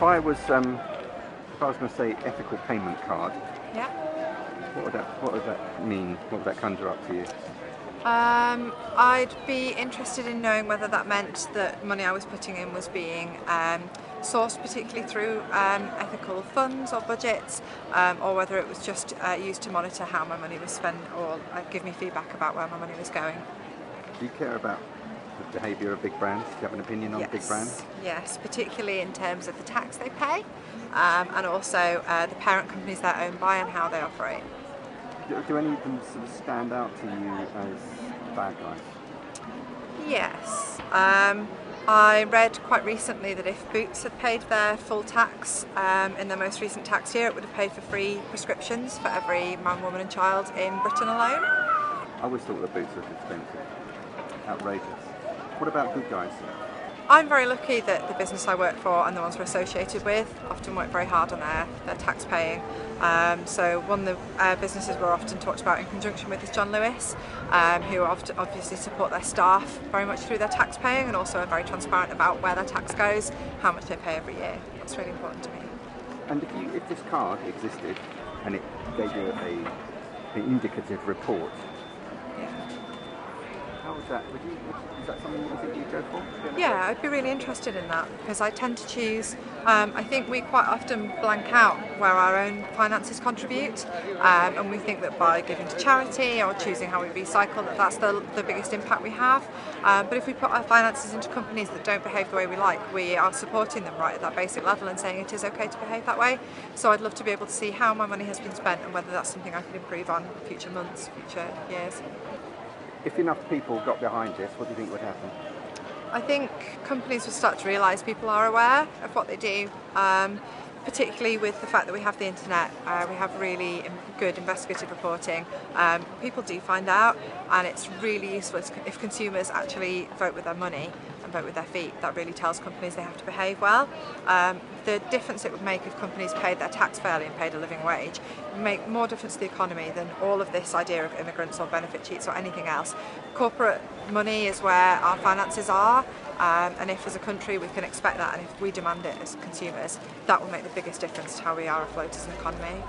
I was going to say ethical payment card, Yeah. what would that mean? What would that conjure up to you? I'd be interested in knowing whether that meant that money I was putting in was being sourced particularly through ethical funds or budgets, or whether it was just used to monitor how my money was spent or give me feedback about where my money was going. Do you care about the behaviour of big brands? Do you have an opinion on big brands? Yes, particularly in terms of the tax they pay, and also the parent companies they're owned by and how they operate. Do any of them sort of stand out to you as bad guys? Yes. I read quite recently that if Boots had paid their full tax in their most recent tax year, it would have paid for free prescriptions for every man, woman and child in Britain alone. I always thought that Boots was expensive. Outrageous. What about good guys? I'm very lucky that the business I work for and the ones we're associated with often work very hard on their tax paying. So one of the businesses we're often talked about in conjunction with is John Lewis, who obviously support their staff very much through their tax paying and also are very transparent about where their tax goes, how much they pay every year. That's really important to me. And if this card existed and it gave you an indicative report, how was that? Is that something you think you'd go for? Yeah, I'd be really interested in that because I tend to choose, I think we quite often blank out where our own finances contribute, and we think that by giving to charity or choosing how we recycle that's the biggest impact we have. But if we put our finances into companies that don't behave the way we like, we are supporting them right at that basic level and saying it is okay to behave that way. So I'd love to be able to see how my money has been spent and whether that's something I could improve on in future months, future years. If enough people got behind this, what do you think would happen? I think companies will start to realise people are aware of what they do, particularly with the fact that we have the internet, we have really good investigative reporting. People do find out, and it's really useful if consumers actually vote with their money and vote with their feet. That really tells companies they have to behave well. The difference it would make if companies paid their tax fairly and paid a living wage would make more difference to the economy than all of this idea of immigrants or benefit cheats or anything else. Corporate money is where our finances are, and if as a country we can expect that and if we demand it as consumers, that will make the biggest difference to how we are afloat as an economy.